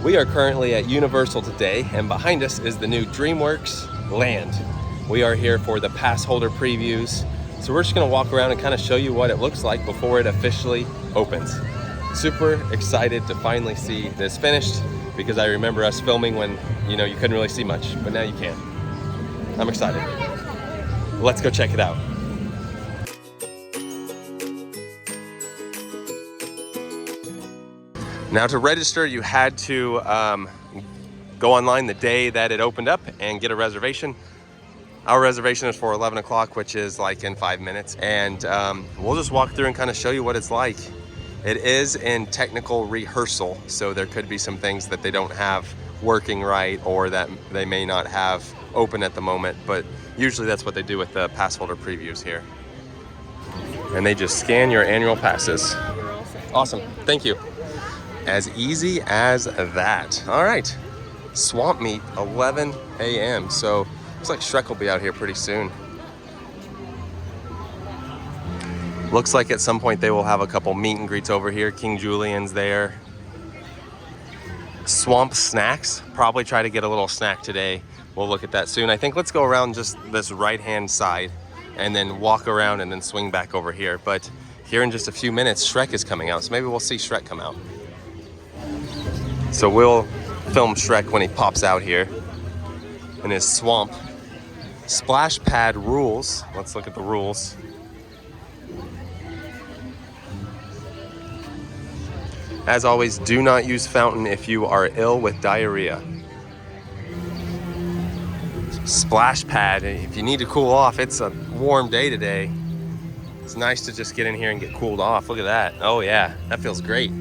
We are currently at Universal today, and behind us is the new DreamWorks Land. We are here for the Passholder previews. So we're just gonna walk around and kind of show you what it looks like before it officially opens. Super excited to finally see this finished, because I remember us filming when, you couldn't really see much, but now you can. I'm excited. Let's go check it out. Now to register, you had to go online the day that it opened up and get a reservation. Our reservation is for 11 o'clock, which is like in 5 minutes. And we'll just walk through and kind of show you what it's like. It is in technical rehearsal, so there could be some things that they don't have working right or that they may not have open at the moment, but usually that's what they do with the Passholder previews here. And they just scan your annual passes. Awesome, thank you. As easy as that. All right, swamp meet, 11 a.m. So looks like Shrek will be out here pretty soon. Looks like at some point they will have a couple meet and greets over here. King Julian's there. Swamp snacks, probably try to get a little snack today. We'll look at that soon. I think let's go around just this right-hand side and then walk around and then swing back over here. But here in just a few minutes, Shrek is coming out. So maybe we'll see Shrek come out. So we'll film Shrek when he pops out here in his swamp. Splash pad rules. Let's look at the rules. As always, do not use fountain if you are ill with diarrhea. Splash pad, if you need to cool off, it's a warm day today. It's nice to just get in here and get cooled off. Look at that. Oh yeah, that feels great.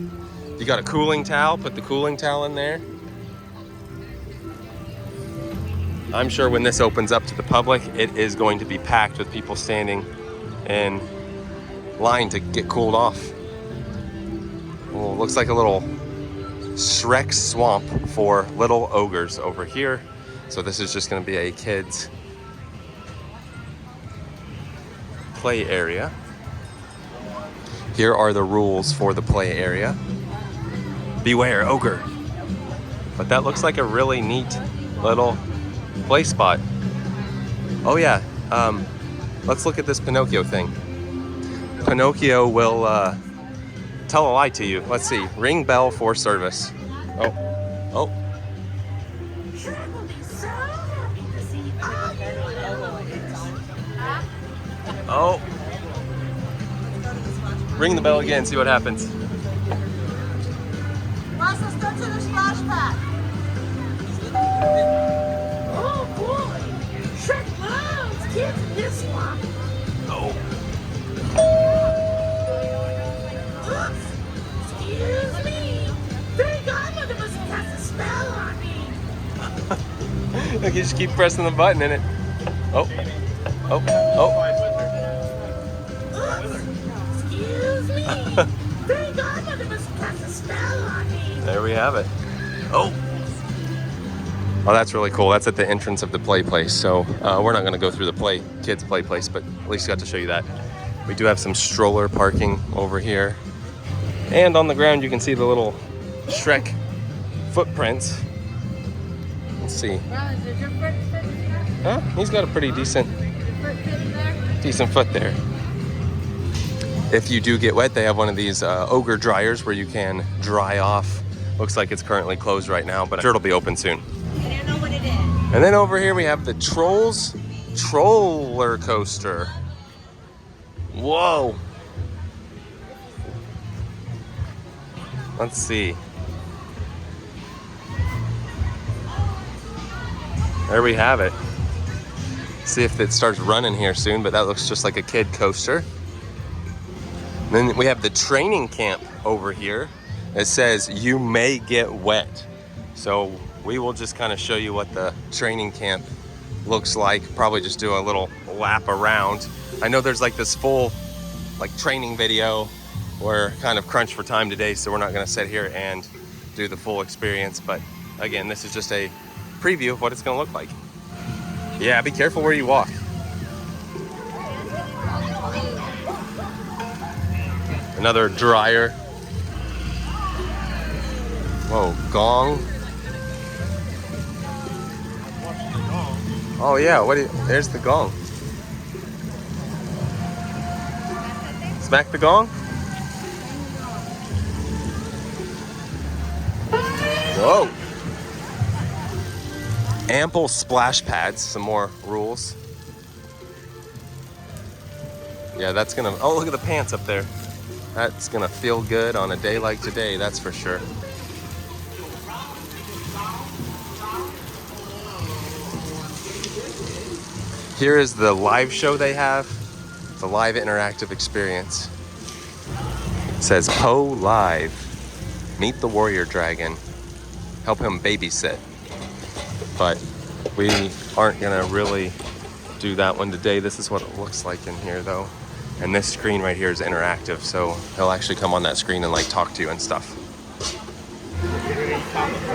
If you got a cooling towel, put the cooling towel in there. I'm sure when this opens up to the public, it is going to be packed with people standing in line to get cooled off. Oh, looks like a little Shrek swamp for little ogres over here. So this is just going to be a kids play area. Here are the rules for the play area. Beware, ogre. But that looks like a really neat little play spot. Oh yeah, let's look at this Pinocchio thing. Pinocchio will tell a lie to you. Let's see, ring bell for service. Oh. Oh. Ring the bell again, see what happens. Let's go to the splash pad. Oh boy, Shrek loves kids in this one. Oh. Oops, excuse me. Fairy godmother must have cast a spell on me. Look, you just keep pressing the button in it. Oh. Oops, excuse me. Fairy godmother must have cast a spell on me. There we have it. Oh, that's really cool. That's at the entrance of the play place. So we're not going to go through the kids play place, but at least got to show you that. We do have some stroller parking over here. And on the ground, you can see the little Shrek footprints. Let's see. Huh? He's got a pretty decent foot there. If you do get wet, they have one of these ogre dryers where you can dry off. Looks like it's currently closed right now, but I'm sure it'll be open soon. I don't know what it is. And then over here we have the Trolls Troller Coaster. Whoa. Let's see. There we have it. See if it starts running here soon, but that looks just like a kid coaster. And then we have the training camp over here. It says you may get wet. So we will just kind of show you what the training camp looks like. Probably just do a little lap around. I know there's like this full training video. We're kind of crunched for time today, so we're not gonna sit here and do the full experience. But again, this is just a preview of what it's gonna look like. Yeah, be careful where you walk. Another dryer. Whoa, gong. Oh yeah, there's the gong. Smack the gong. Whoa. Ample splash pads, some more rules. Yeah, that's gonna, oh, look at the pants up there. That's gonna feel good on a day like today, that's for sure. Here is the live show they have. It's a live interactive experience. It says Poe Live. Meet the warrior dragon. Help him babysit. But we aren't gonna really do that one today. This is what it looks like in here though. And this screen right here is interactive, so he'll actually come on that screen and like talk to you and stuff.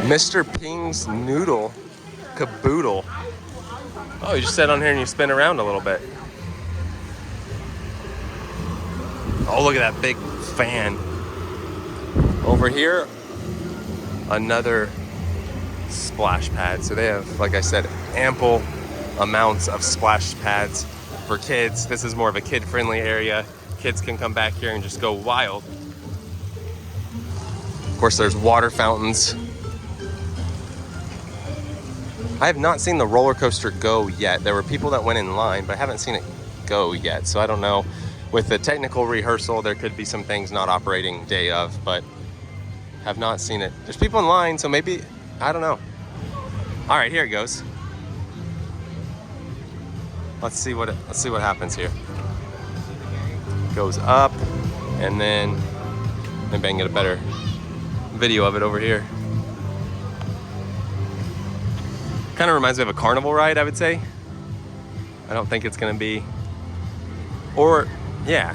Mr. Ping's Noodle Caboodle. Oh, you just sit on here and you spin around a little bit. Oh, look at that big fan. Over here, another splash pad. So they have, like I said, ample amounts of splash pads for kids. This is more of a kid-friendly area. Kids can come back here and just go wild. Of course, there's water fountains. I have not seen the roller coaster go yet. There were people that went in line, but I haven't seen it go yet. So I don't know. With the technical rehearsal, there could be some things not operating day of, but have not seen it. There's people in line, so maybe, I don't know. All right, here it goes. Let's see what happens here. Goes up, and then maybe I can get a better video of it over here. Kind of reminds me of a carnival ride, I would say. I don't think it's gonna be, or yeah.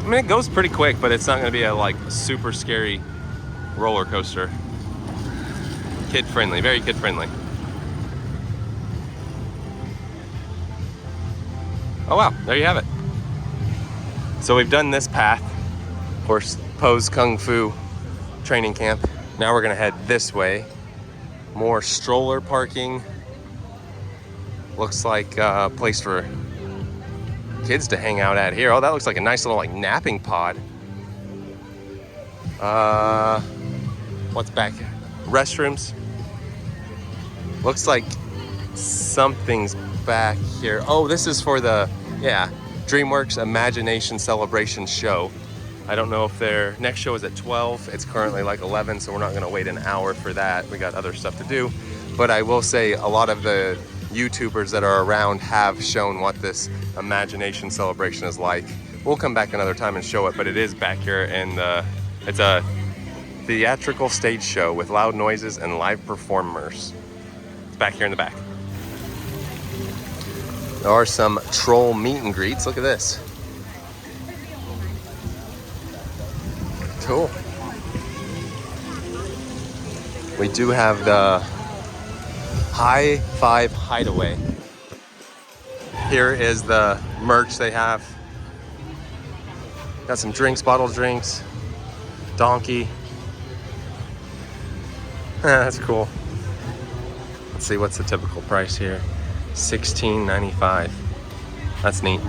I mean, it goes pretty quick, but it's not gonna be a like super scary roller coaster. Kid friendly, very kid friendly. Oh wow, there you have it. So we've done this path, of course, Poe's Kung Fu training camp. Now we're gonna head this way. More stroller parking. Looks like a place for kids to hang out at here. Oh, that looks like a nice little like napping pod. What's back? Restrooms. Looks like something's back here. Oh, this is for the, yeah, DreamWorks Imagination Celebration show. I don't know if their next show is at 12. It's currently like 11, so we're not gonna wait an hour for that. We got other stuff to do. But I will say a lot of the YouTubers that are around have shown what this Imagination Celebration is like. We'll come back another time and show it, but it is back here, and it's a theatrical stage show with loud noises and live performers. It's back here in the back. There are some troll meet and greets. Look at this. Cool. We do have the High Five Hideaway. Here is the merch they have. Got some drinks, bottled drinks, donkey. That's cool. Let's see, what's the typical price here? $16.95. That's neat.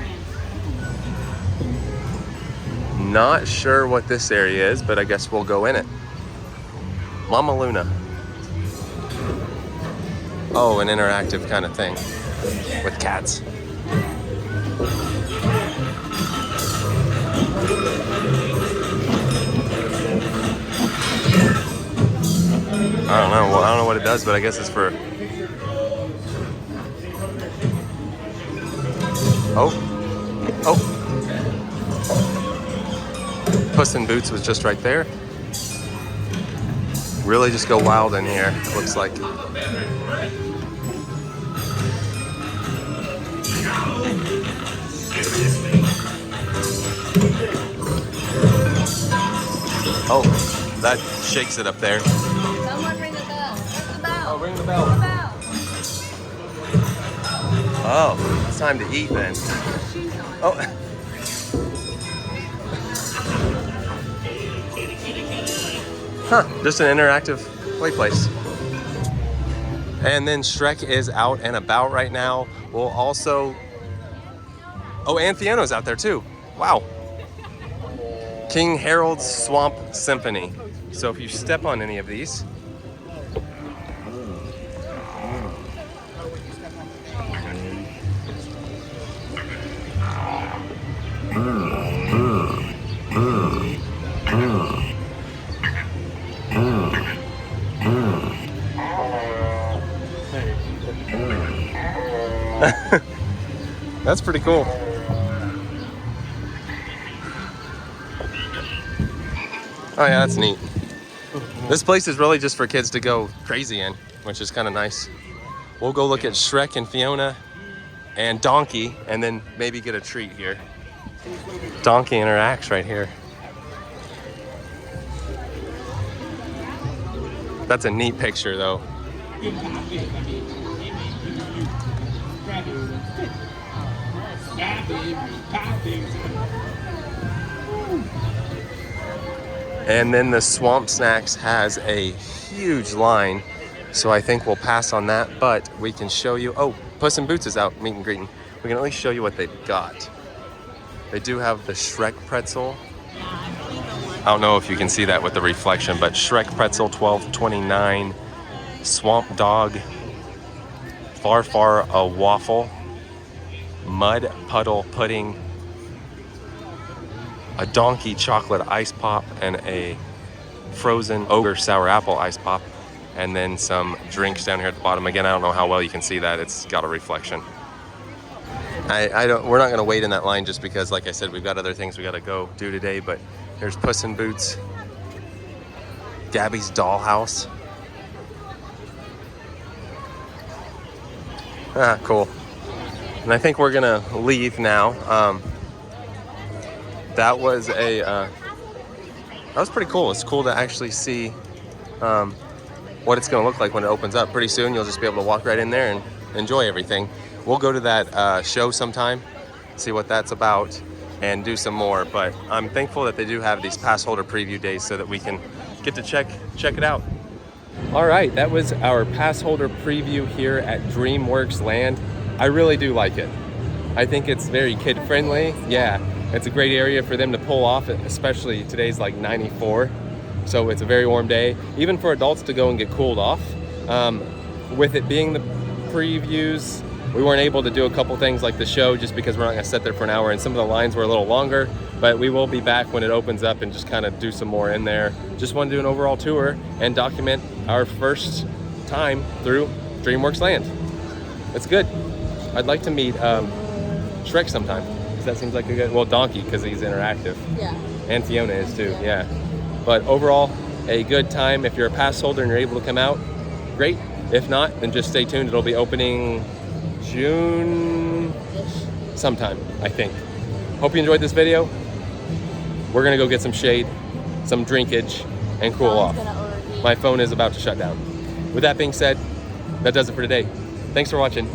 Not sure what this area is, but I guess we'll go in it. Mama Luna. Oh, an interactive kind of thing with cats. I don't know. Well, I don't know what it does, but I guess it's for. Oh. Puss in Boots was just right there. Really just go wild in here, it looks like. Oh, that shakes it up there. Someone ring the bell. Ring the bell. Oh, ring the bell. Ring the bell. Oh, it's time to eat then. Oh. Huh, just an interactive play place. And then Shrek is out and about right now. We'll also, oh, and Fiona's out there too. Wow. King Harold's Swamp Symphony. So if you step on any of these, that's pretty cool. Oh yeah, that's neat. This place is really just for kids to go crazy in, which is kind of nice. We'll go look at Shrek and Fiona and Donkey, and then maybe get a treat here. Donkey interacts right here. That's a neat picture though. And then the Swamp Snacks has a huge line, so I think we'll pass on that, but we can show you, oh, Puss in Boots is out meet and greeting. We can at least show you what they've got. They do have the Shrek pretzel. I don't know if you can see that with the reflection, but Shrek pretzel, $12.29. Swamp Dog, Far a waffle, Mud Puddle pudding, a Donkey chocolate ice pop, and a frozen Ogre sour apple ice pop, and then some drinks down here at the bottom. Again, I don't know how well you can see that. It's got a reflection. We're not going to wait in that line just because, like I said, we've got other things we got to go do today. But there's Puss in Boots, Gabby's Dollhouse. Ah, cool. And I think we're gonna leave now. That was pretty cool. It's cool to actually see what it's gonna look like when it opens up. Pretty soon you'll just be able to walk right in there and enjoy everything. We'll go to that show sometime, see what that's about, and do some more. But I'm thankful that they do have these Passholder preview days so that we can get to check it out. All right, that was our Passholder preview here at DreamWorks Land. I really do like it. I think it's very kid friendly. Yeah, it's a great area for them to pull off, especially today's like 94. So it's a very warm day, even for adults to go and get cooled off. With it being the previews, we weren't able to do a couple things like the show just because we're not gonna sit there for an hour, and some of the lines were a little longer, but we will be back when it opens up and just kind of do some more in there. Just want to do an overall tour and document our first time through DreamWorks Land. It's good. I'd like to meet Shrek sometime, because that seems like a good, well, Donkey, because he's interactive. Yeah. And Fiona is too, yeah. But overall, a good time. If you're a pass holder and you're able to come out, great. If not, then just stay tuned. It'll be opening June sometime, I think. Hope you enjoyed this video. We're gonna go get some shade, some drinkage, and cool off. My phone is about to shut down. With that being said, that does it for today. Thanks for watching.